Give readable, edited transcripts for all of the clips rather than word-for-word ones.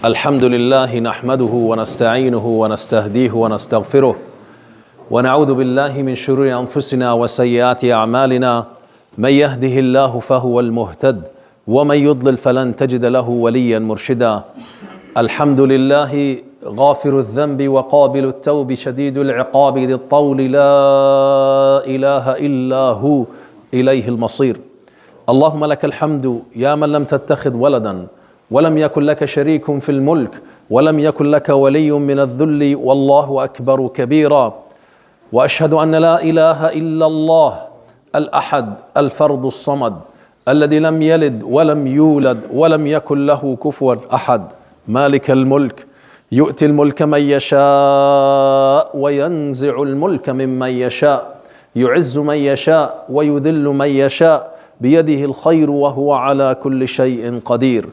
الحمد لله نحمده ونستعينه ونستهديه ونستغفره ونعوذ بالله من شرور أنفسنا وسيئات أعمالنا من يهده الله فهو المهتد ومن يضلل فلن تجد له وليا مرشدا. الحمد لله غافر الذنب وقابل التوب شديد العقاب ذي الطول لا إله إلا هو إليه المصير. اللهم لك الحمد يا من لم تتخذ ولدا ولم يكن لك شريك في الملك ولم يكن لك ولي من الذل والله أكبر كبيرا. وأشهد أن لا إله إلا الله الأحد الفرد الصمد الذي لم يلد ولم يولد ولم يكن له كفوا أحد، مالك الملك يؤتي الملك من يشاء وينزع الملك ممن يشاء، يعز من يشاء ويذل من يشاء، بيده الخير وهو على كل شيء قدير.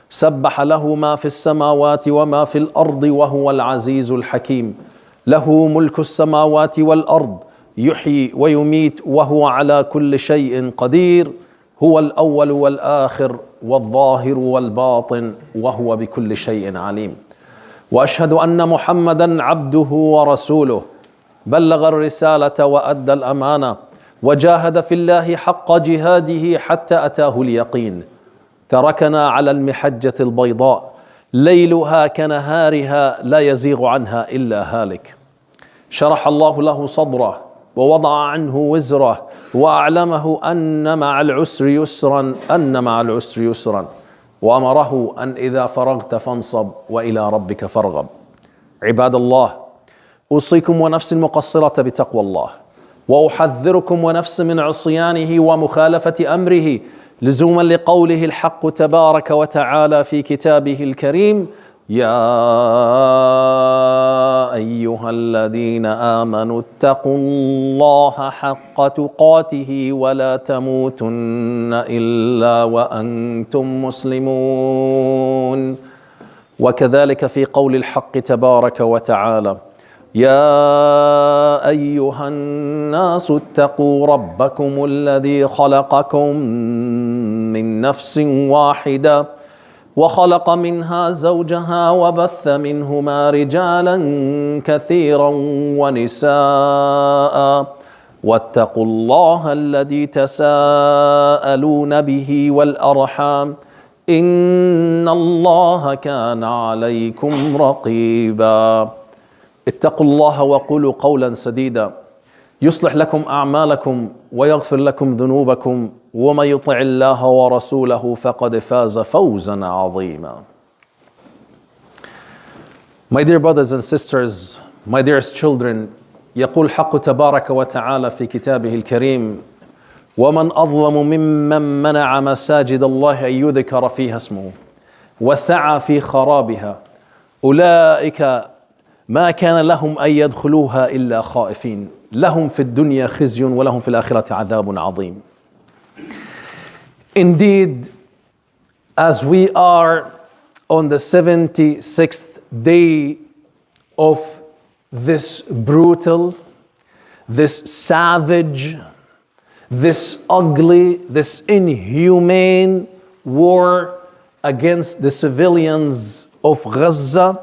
سبح له ما في السماوات وما في الأرض وهو العزيز الحكيم. له ملك السماوات والأرض يحيي ويميت وهو على كل شيء قدير. هو الأول والآخر والظاهر والباطن وهو بكل شيء عليم. وأشهد أن محمدا عبده ورسوله بلغ الرسالة وأدى الأمانة وجاهد في الله حق جهاده حتى أتاه اليقين. تركنا على المحجة البيضاء ليلها كنهارها لا يزيغ عنها إلا هالك. شرح الله له صدره ووضع عنه وزره وأعلمه أن مع العسر يسرا وأمره أن إذا فرغت فانصب وإلى ربك فارغب. عباد الله، أوصيكم ونفسي المقصرة بتقوى الله، وأحذركم ونفس من عصيانه ومخالفة أمره لزوما لقوله الحق تبارك وتعالى في كتابه الكريم: يا أيها الذين آمنوا اتقوا الله حق تقاته ولا تموتن إلا وأنتم مسلمون. وكذلك في قول الحق تبارك وتعالى: يا أيها الناس اتقوا ربكم الذي خلقكم من نفس واحدة وخلق منها زوجها وبث منهما رجالا كثيرا ونساء واتقوا الله الذي تساءلون به والأرحام إن الله كان عليكم رقيبا. اتقوا الله وقولوا قولا سديدا يصلح لكم أعمالكم ويغفر لكم ذنوبكم ومن يطع الله ورسوله فقد فاز فوزا عظيما. My dear brothers and sisters, my dearest children, يقول الحق تبارك وتعالى في كتابه الكريم: ومن أظلم ممن منع مساجد الله أن يذكر فيها اسمه وسعى في خرابها أولئك ما كان لهم أن يدخلوها إلا خائفين لهم في الدنيا خزي ولهم في الآخرة عذاب عظيم. Indeed, as we are on the 76th day of this brutal, this savage, this ugly, this inhumane war against the civilians of Gaza,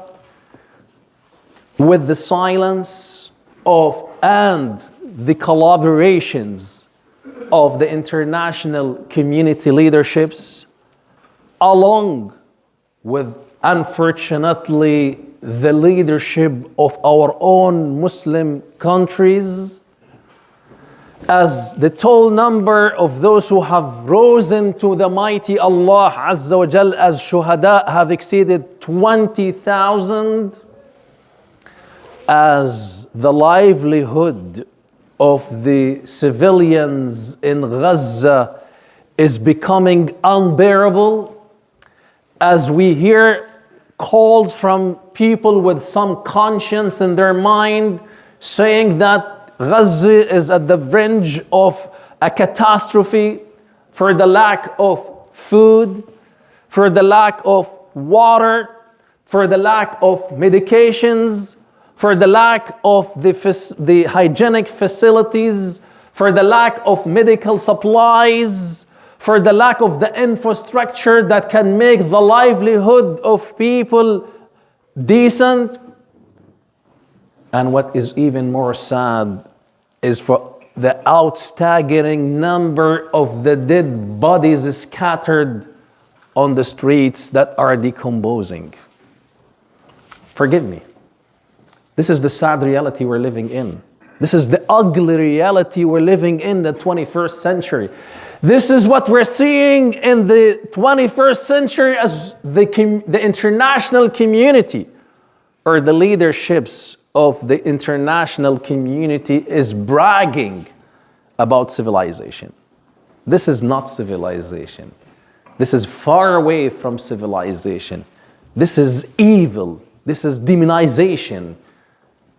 with the silence of and the collaborations of the international community leaderships, along with, unfortunately, the leadership of our own Muslim countries, as the total number of those who have risen to the mighty Allah Azza wa Jal as shuhada have exceeded 20,000, as the livelihood of the civilians in Gaza is becoming unbearable, as we hear calls from people with some conscience in their mind saying that Gaza is at the verge of a catastrophe for the lack of food, for the lack of water, for the lack of medications, for the lack of the hygienic facilities, for the lack of medical supplies, for the lack of the infrastructure that can make the livelihood of people decent. And what is even more sad is for the outstaggering number of the dead bodies scattered on the streets that are decomposing. Forgive me. This is the sad reality we're living in. This is the ugly reality we're living in the 21st century. This is what we're seeing in the 21st century as the international community, or the leaderships of the international community, is bragging about civilization. This is not civilization. This is far away from civilization. This is evil. This is demonization.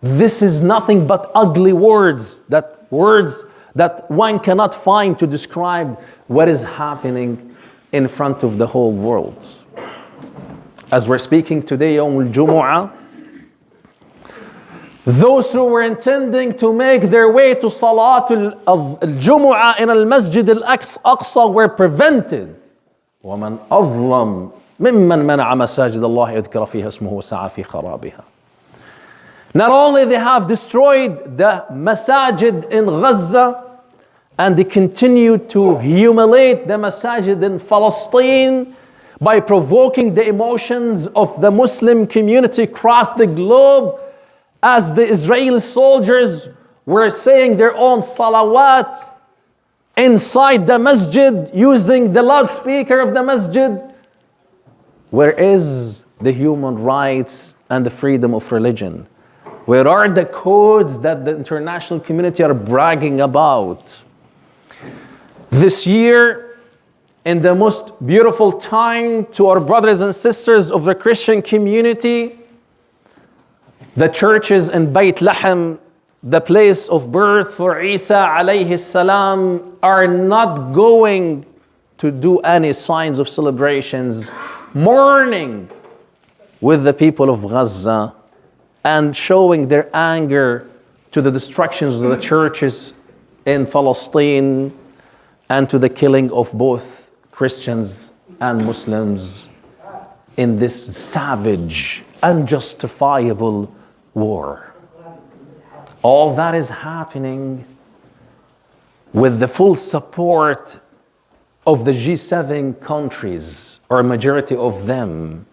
This is nothing but ugly words that one cannot find to describe what is happening in front of the whole world. As we're speaking today, Yawm al-Jumu'ah, those who were intending to make their way to Salat al-Jumu'ah in al-Masjid al-Aqsa were prevented. وَمَنْ أَظْلَمْ مِمَّنْ مَنَعَ مَسَاجِدَ اللَّهِ يُذْكَرَ فِيهَا اسْمُهُ وَسَعَى فِي خَرَابِهَا. Not only they have destroyed the masajid in Gaza, and they continue to humiliate the masajid in Palestine by provoking the emotions of the Muslim community across the globe, as the Israeli soldiers were saying their own salawat inside the masjid using the loudspeaker of the masjid. Where is the human rights and the freedom of religion? Where are the codes that the international community are bragging about? This year, in the most beautiful time to our brothers and sisters of the Christian community, the churches in Beit Lahem, the place of birth for Isa alayhi salam, are not going to do any signs of celebrations, mourning with the people of Gaza and showing their anger to the destructions of the churches in Palestine and to the killing of both Christians and Muslims in this savage, unjustifiable war. All that is happening with the full support of the G7 countries, or a majority of them.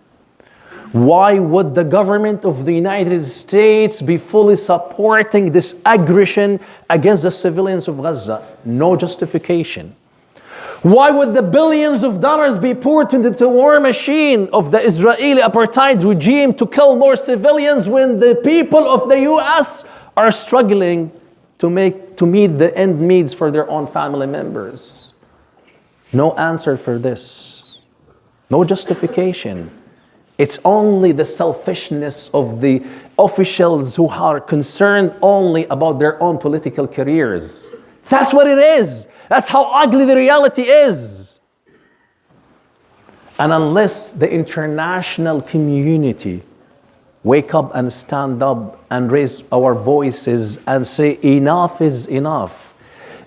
Why would the government of the United States be fully supporting this aggression against the civilians of Gaza? No justification. Why would the billions of dollars be poured into the war machine of the Israeli apartheid regime to kill more civilians when the people of the US are struggling to meet the end needs for their own family members? No answer for this. No justification. It's only the selfishness of the officials who are concerned only about their own political careers. That's what it is. That's how ugly the reality is. And unless the international community wake up and stand up and raise our voices and say enough is enough,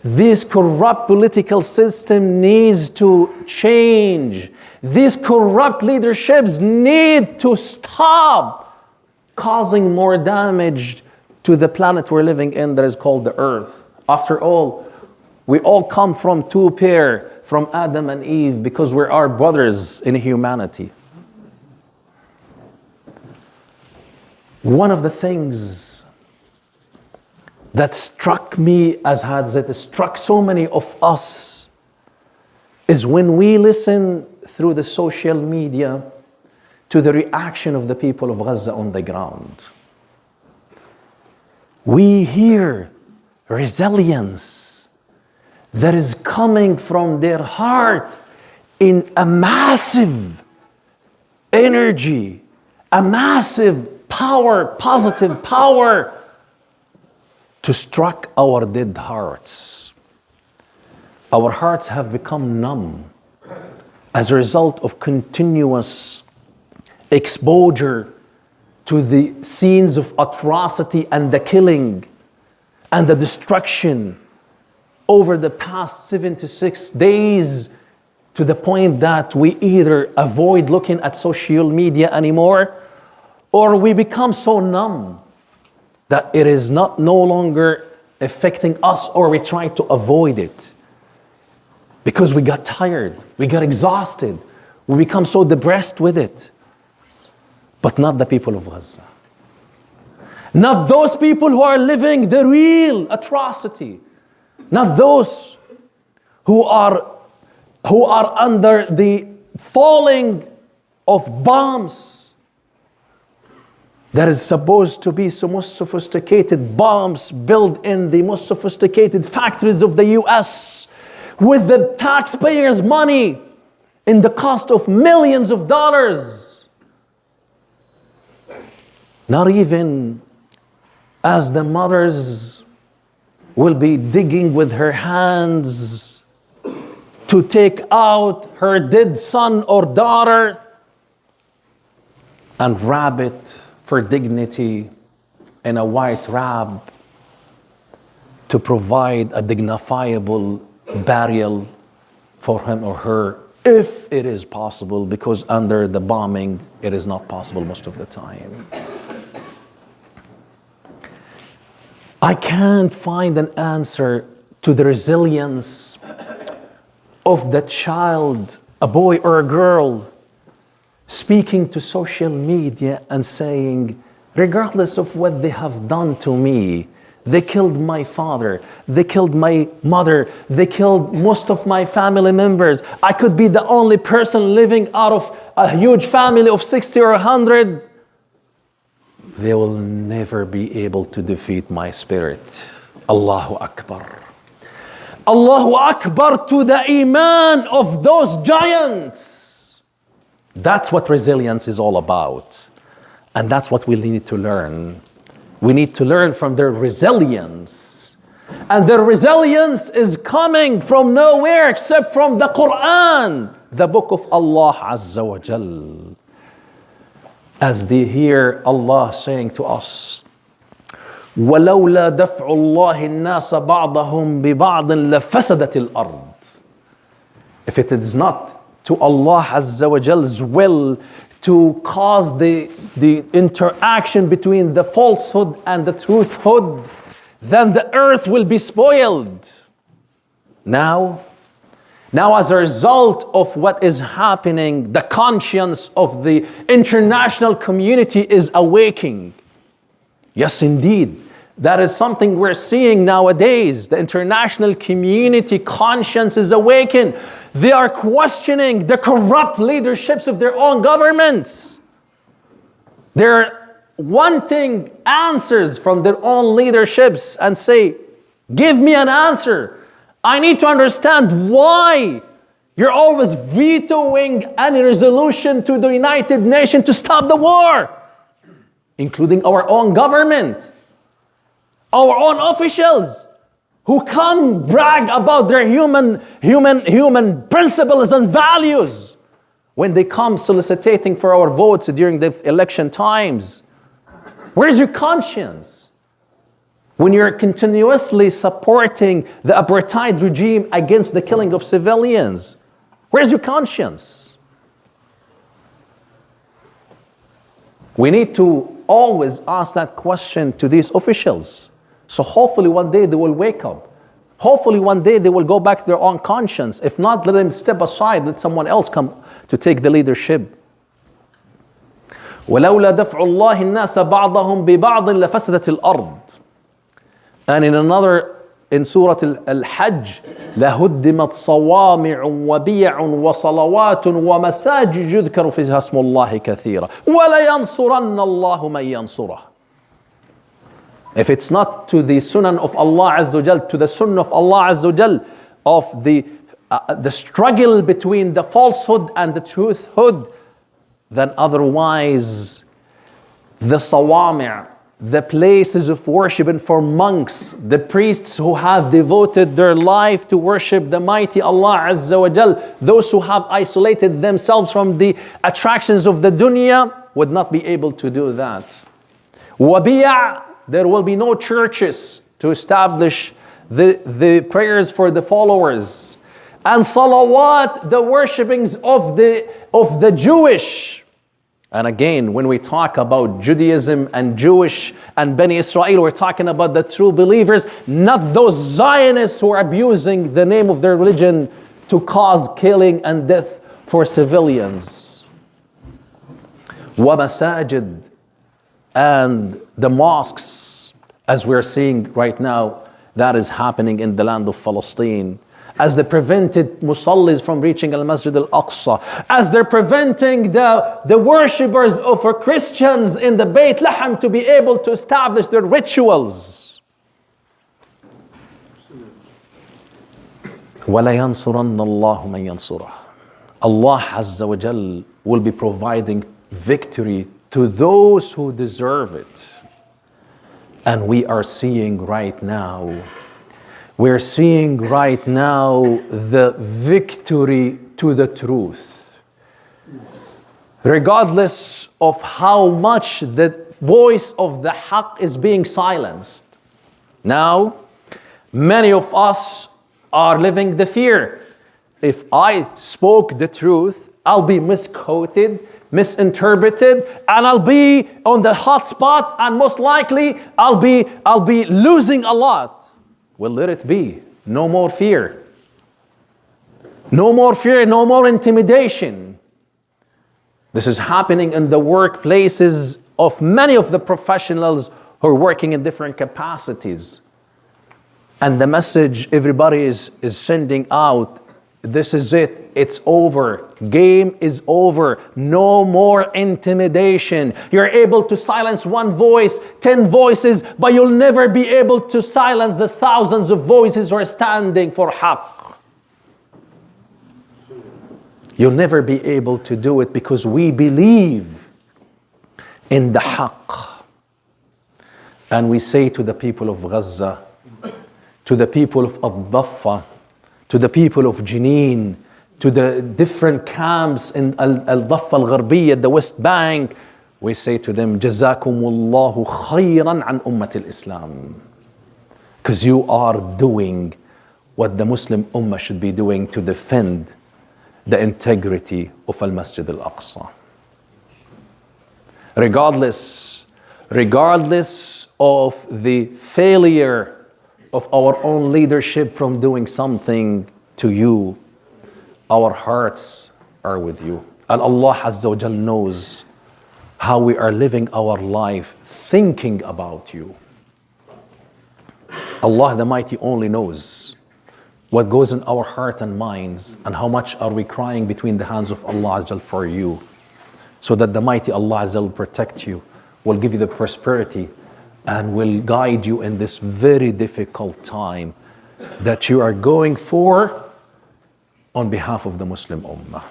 this corrupt political system needs to change. These corrupt leaderships need to stop causing more damage to the planet we're living in that is called the earth. After all, we all come from two pair, from Adam and Eve, because we are brothers in humanity. One of the things that struck me, as it struck so many of us, is when we listen through the social media to the reaction of the people of Gaza on the ground. We hear resilience that is coming from their heart in a massive energy, a massive power, positive power to strike our dead hearts. Our hearts have become numb as a result of continuous exposure to the scenes of atrocity and the killing and the destruction over the past 76 days to the point that we either avoid looking at social media anymore, or we become so numb that it is no longer affecting us, or we try to avoid it because we got tired, we got exhausted, we become so depressed with it. But not the people of Gaza. Not those people who are living the real atrocity. Not those who are under the falling of bombs that is supposed to be the most sophisticated bombs built in the most sophisticated factories of the US with the taxpayers' money in the cost of millions of dollars. Not even as the mothers will be digging with her hands to take out her dead son or daughter and wrap it for dignity in a white wrap to provide a dignifiable burial for him or her, if it is possible, because under the bombing it is not possible most of the time. I can't find an answer to the resilience of the child, a boy or a girl, speaking to social media and saying, regardless of what they have done to me, they killed my father, they killed my mother, they killed most of my family members. I could be the only person living out of a huge family of 60 or 100. They will never be able to defeat my spirit. Allahu Akbar. Allahu Akbar to the iman of those giants. That's what resilience is all about. And that's what we need to learn. We need to learn from their resilience. And their resilience is coming from nowhere except from the Quran, the book of Allah Azza wa Jal. As they hear Allah saying to us, وَلَوْلَا دَفْعُ اللَّهِ النَّاسَ بَعْضَهُمْ بِبَعْضٍ لَفَسَدَتِ الْأَرْضِ. If it is not to Allah Azza wa Jal's will to cause the interaction between the falsehood and the truthhood, then the earth will be spoiled. Now as a result of what is happening, the conscience of the international community is awaking. Yes, indeed. That is something we're seeing nowadays. The international community conscience is awakened. They are questioning the corrupt leaderships of their own governments. They're wanting answers from their own leaderships and say, give me an answer. I need to understand why you're always vetoing any resolution to the United Nations to stop the war, including our own government, our own officials who can brag about their human principles and values when they come soliciting for our votes during the election times. Where's your conscience? When you're continuously supporting the apartheid regime against the killing of civilians, where's your conscience? We need to always ask that question to these officials. So hopefully one day they will wake up. Hopefully one day they will go back to their own conscience. If not, let them step aside, let someone else come to take the leadership. وَلَوْلَا دَفْعُ اللَّهِ النَّاسَ بَعْضَهُمْ بِبَعْضٍ لَفَسَدَتِ الْأَرْضِ. And in another, in Surah Al-Hajj, لَهُدِّمَتْ صَوَامِعٌ وَبِيَعٌ وَصَلَوَاتٌ وَمَسَاجِدُ يُذْكَرُ فِيهَا اسْمُ اللَّهِ كَثِيرًا وَلَيَنْصُرَنَّ اللَّهُ مَن يَنْصُرَهُ. If it's not to the sunnah of Allah Azza wa Jal, to the sunnah of Allah Azza wa Jal, of the struggle between the falsehood and the truthhood, then otherwise the sawami', the places of worship, and for monks, the priests who have devoted their life to worship the mighty Allah Azza wa Jal, those who have isolated themselves from the attractions of the dunya, would not be able to do that. Wabi'a, there will be no churches to establish the prayers for the followers. and salawat, the worshipings of the Jewish. And again, when we talk about Judaism and Jewish and Bani Israel, we're talking about the true believers, not those Zionists who are abusing the name of their religion to cause killing and death for civilians. وَمَسَاجِد, and the mosques, as we're seeing right now, that is happening in the land of Palestine. As they prevented musallis from reaching al-Masjid al-Aqsa, as they're preventing the worshippers of Christians in the Beit Lahm to be able to establish their rituals. وَلَيَنْصُرَنَّ اللَّهُ مَنْ يَنْصُرَهُ. Allah Azza wa Jal will be providing victory to those who deserve it. And we are seeing right now, we're seeing right now the victory to the truth. Regardless of how much the voice of the haqq is being silenced. Now, many of us are living the fear. If I spoke the truth, I'll be misquoted, misinterpreted, and I'll be on the hot spot, and most likely I'll be losing a lot. Well, let it be. No more fear. No more fear, no more intimidation. This is happening in the workplaces of many of the professionals who are working in different capacities. And the message everybody is sending out, this is it, it's over, game is over, no more intimidation. You're able to silence one voice, 10 voices, but you'll never be able to silence the thousands of voices who are standing for haqq. You'll never be able to do it because we believe in the haqq. And we say to the people of Gaza, to the people of Al-Daffa, to the people of Jenin, to the different camps in Al-Daffa Al-Gharbiyya, the West Bank, we say to them, Jazakumullahu khayran an ummat al-Islam. Because you are doing what the Muslim Ummah should be doing to defend the integrity of Al-Masjid Al-Aqsa. Regardless of the failure of our own leadership from doing something to you, our hearts are with you. And Allah Azza wa Jal knows how we are living our life thinking about you. Allah the Mighty only knows what goes in our heart and minds, and how much are we crying between the hands of Allah Azza wa Jal for you, so that the Mighty Allah Azza wa Jal will protect you, will give you the prosperity, and will guide you in this very difficult time that you are going for on behalf of the Muslim Ummah.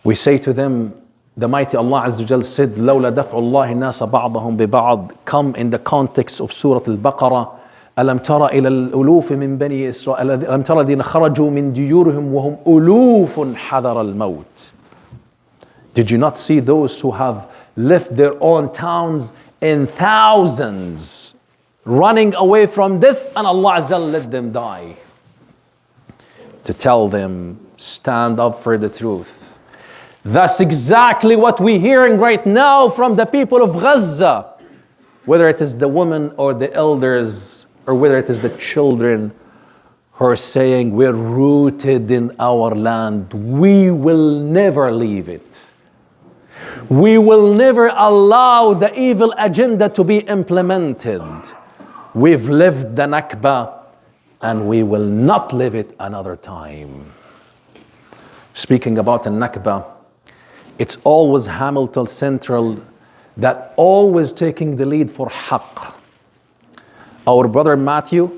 We say to them, the Mighty Allah Azza wa Jal said, لَوْلَا دَفْعُ اللَّهِ النَّاسَ بَعْضَهُمْ بِبَعْضٍ, come in the context of Surah Al-Baqarah. أَلَمْ تَرَ إِلَى الْأُلُوفِ مِنْ بَنِي إِسْرَائِيلَ أَلَمْ تَرَ الَّذِينَ خَرَجُوا مِنْ دِيُورِهِمْ وَهُمْ أُلُوفٌ حَذَرَ الْمَوْتِ. Did you not see those who have left their own towns in thousands, running away from death, and Allah Azza wa Jal let them die? To tell them, stand up for the truth. That's exactly what we're hearing right now from the people of Gaza, whether it is the women or the elders, or whether it is the children who are saying, we're rooted in our land, we will never leave it. We will never allow the evil agenda to be implemented. We've lived the Nakba, and we will not live it another time. Speaking about the Nakba, it's always Hamilton Central that always taking the lead for haqq. Our brother Matthew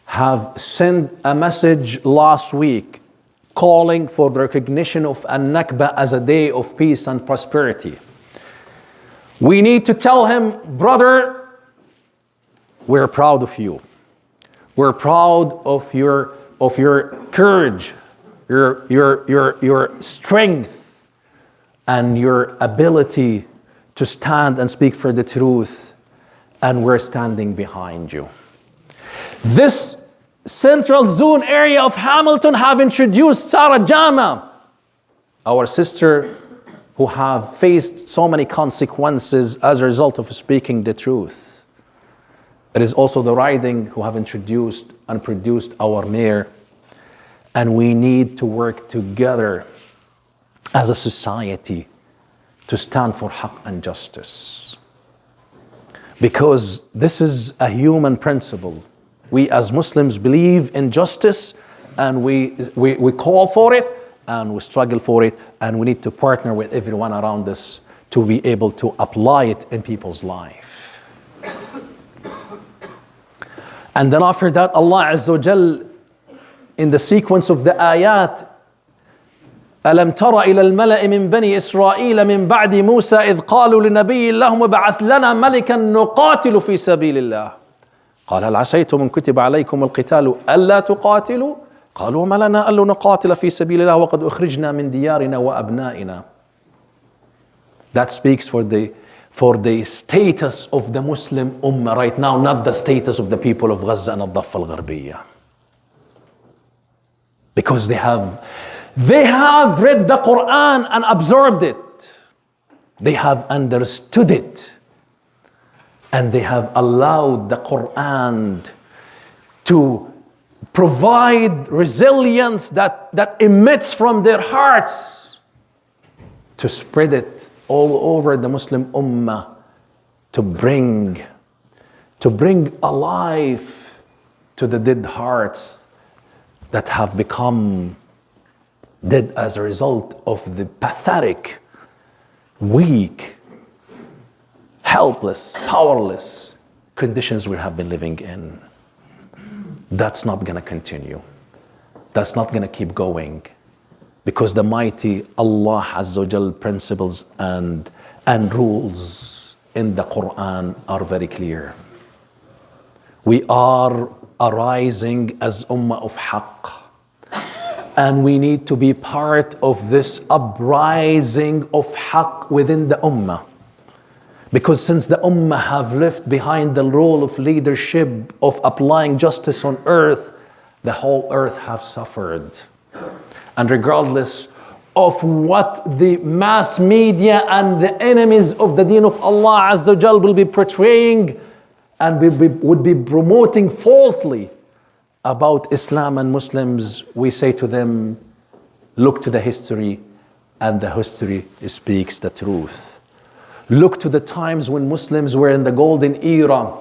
have sent a message last week calling for the recognition of An-Nakba as a day of peace and prosperity. We need to tell him, brother, we're proud of you. We're proud of your courage, your strength, and your ability to stand and speak for the truth, and we're standing behind you. This Central Zone area of Hamilton have introduced Sarah Jama, our sister who have faced so many consequences as a result of speaking the truth. It is also the Riding who have introduced and produced our mayor. And we need to work together as a society to stand for haqq and justice. Because this is a human principle. We as Muslims believe in justice, and we call for it, and we struggle for it, and we need to partner with everyone around us to be able to apply it in people's life. And then after that, Allah Azza wa Jal, in the sequence of the ayat, ألم تر إلى الملأ من بني إسرائيل من بعد موسى إذ قالوا لنبي لهم ابعث لنا ملكا نقاتل في سبيل الله قال هل عسيتم إن كتب عليكم القتال ألا تقاتلوا قالوا وما لنا ألا نقاتل في سبيل الله وقد أخرجنا من ديارنا وأبنائنا. That speaks for the status of the Muslim Ummah right now, not the status of the people of Gaza and الضفة الغربية. Because they have read the Quran and absorbed it. They have understood it. And they have allowed the Quran to provide resilience that emits from their hearts, to spread it all over the Muslim Ummah, to bring alive to the dead hearts that have become dead as a result of the pathetic, weak, helpless, powerless conditions we have been living in. That's not going to continue. That's not going to keep going, because the mighty Allah Azza wa Jal principles and rules in the Quran are very clear. We are arising as Ummah of Haqq, and we need to be part of this uprising of Haqq within the Ummah. Because since the Ummah have left behind the role of leadership of applying justice on earth, the whole earth have suffered. And regardless of what the mass media and the enemies of the deen of Allah Azza wa Jal will be portraying and would be promoting falsely about Islam and Muslims, we say to them, look to the history, and the history speaks the truth. Look to the times when Muslims were in the golden era,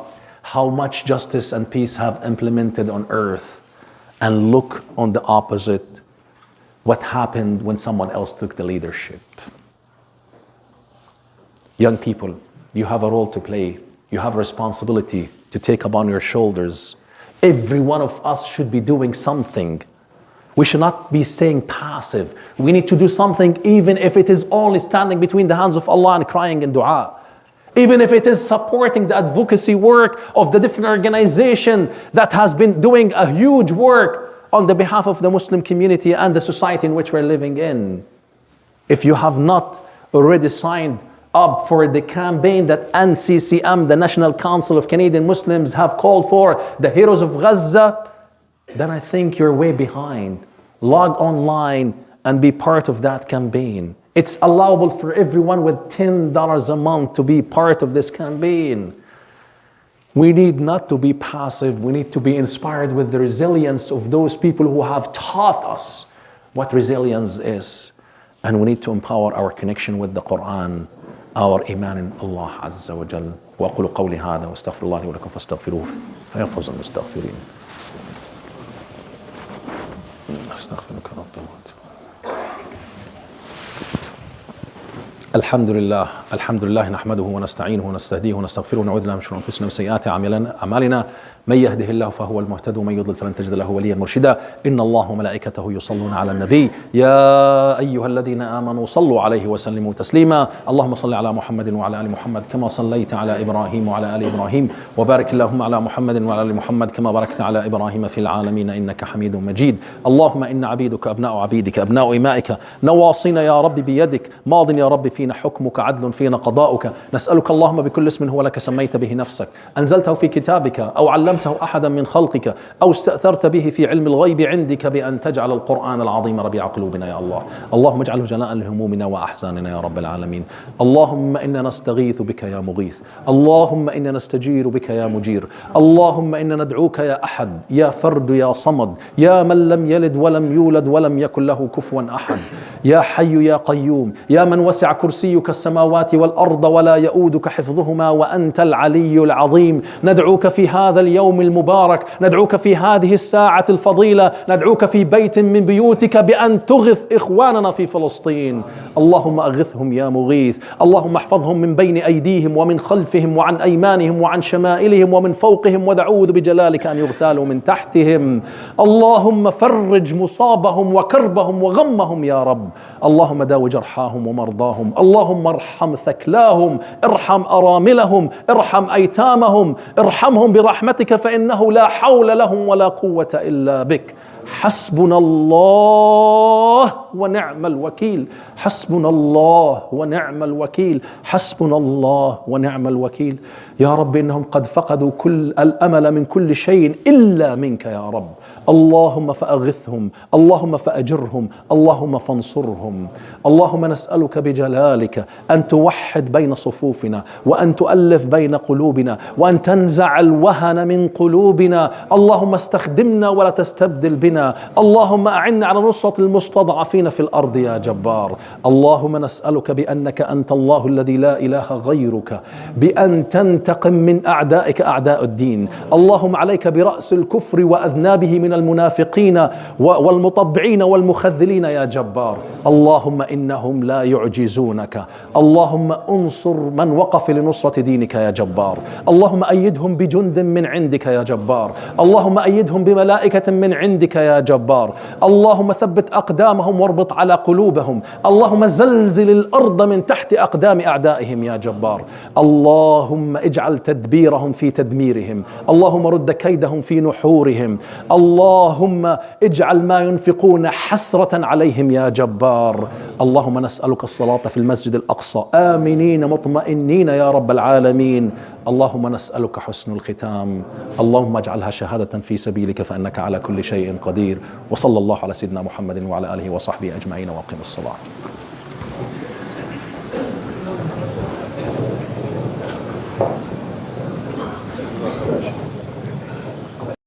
how much justice and peace have implemented on earth. And look on the opposite, what happened when someone else took the leadership. Young people, you have a role to play. You have a responsibility to take upon your shoulders. Every one of us should be doing something. We should not be staying passive. We need to do something, even if it is only standing between the hands of Allah and crying in dua. Even if it is supporting the advocacy work of the different organization that has been doing a huge work on the behalf of the Muslim community and the society in which we're living in. If you have not already signed up for the campaign that NCCM, the National Council of Canadian Muslims, have called for, the Heroes of Gaza, then I think you're way behind. Log online and be part of that campaign. It's allowable for everyone with $10 a month to be part of this campaign. We need not to be passive. We need to be inspired with the resilience of those people who have taught us what resilience is. And we need to empower our connection with the Quran, our iman in Allah Azza wa Jal. وأقول قولي هذا واستغفر الله لي ولكم فاستغفروه فيفوز المستغفرين. استغفرك ربي. الحمد لله نحمده ونستعينه ونستهديه ونستغفره ونعوذ بالله من شرور انفسنا وسيئات اعمالنا من يهده الله فهو المهتد ومن يضلل فلن تجد له وليا مرشدا ان الله وملائكته يصلون على النبي يا ايها الذين امنوا صلوا عليه وسلموا تسليما اللهم صل على محمد وعلى ال محمد كما صليت على ابراهيم وعلى ال ابراهيم وبارك اللهم على محمد وعلى ال محمد كما باركت على ابراهيم في العالمين انك حميد مجيد اللهم ان عبيدك ابناء عبيدك ابناء امائك نواصينا يا رب بيدك ماض يا رب فينا حكمك عدل فينا قضاؤك نسألك اللهم بكل اسم هو لك سميت به نفسك أنزلته في كتابك أو علمته علمته أحدا من خلقك أو استأثرت به في علم الغيب عندك بأن تجعل القرآن العظيم ربيع قلوبنا يا الله. اللهم اجعله جلاء لهمومنا وأحزاننا يا رب العالمين. اللهم إنا نستغيث بك يا مغيث، اللهم إنا نستجير بك يا مجير، اللهم إنا ندعوك يا أحد يا فرد يا صمد يا من لم يلد ولم يولد ولم يكن له كفوا أحد، يا حي يا قيوم، يا من وسع كرسيك السماوات والأرض ولا يؤودك حفظهما وأنت العلي العظيم. ندعوك في هذا اليوم المبارك، ندعوك في هذه الساعة الفضيلة، ندعوك في بيت من بيوتك بأن تغث إخواننا في فلسطين. اللهم أغثهم يا مغيث، اللهم احفظهم من بين أيديهم ومن خلفهم وعن أيمانهم وعن شمائلهم ومن فوقهم، ونعوذ بجلالك أن يغتالوا من تحتهم. اللهم فرج مصابهم وكربهم وغمهم يا رب. اللهم داو جرحاهم ومرضاهم، اللهم ارحم ثكلاهم، ارحم أراملهم، ارحم أيتامهم، ارحمهم برحمتك فإنه لا حول لهم ولا قوة إلا بك. حسبنا الله ونعم الوكيل، حسبنا الله ونعم الوكيل، حسبنا الله ونعم الوكيل. يا رب إنهم قد فقدوا كل الأمل من كل شيء إلا منك يا رب. اللهم فأغثهم، اللهم فأجرهم، اللهم فانصرهم. اللهم نسألك بجلالك أن توحد بين صفوفنا وأن تؤلف بين قلوبنا وأن تنزع الوهن من قلوبنا. اللهم استخدمنا ولا تستبدل بنا. اللهم أعنا على نصرة المستضعفين في الأرض يا جبار. اللهم نسألك بأنك أنت الله الذي لا إله غيرك بأن تنتقم من أعدائك أعداء الدين. اللهم عليك برأس الكفر وأذنابه من المنافقين والمطبعين والمخذلين يا جبار. اللهم إنهم لا يعجزونك. اللهم انصر من وقف لنصرة دينك يا جبار. اللهم أيدهم بجند من عندك يا جبار. اللهم أيدهم بملائكة من عندك يا جبار. اللهم ثبت أقدامهم واربط على قلوبهم. اللهم زلزل الأرض من تحت أقدام أعدائهم يا جبار. اللهم اجعل تدبيرهم في تدميرهم. اللهم رد كيدهم في نحورهم. اللهم اجعل ما ينفقون حسرة عليهم يا جبار. اللهم نسألك الصلاة في المسجد الأقصى آمنين مطمئنين يا رب العالمين. اللهم نسألك حسن الختام. اللهم اجعلها شهادة في سبيلك فإنك على كل شيء قدير. وصلى الله على سيدنا محمد وعلى آله وصحبه أجمعين وأقم الصلاة.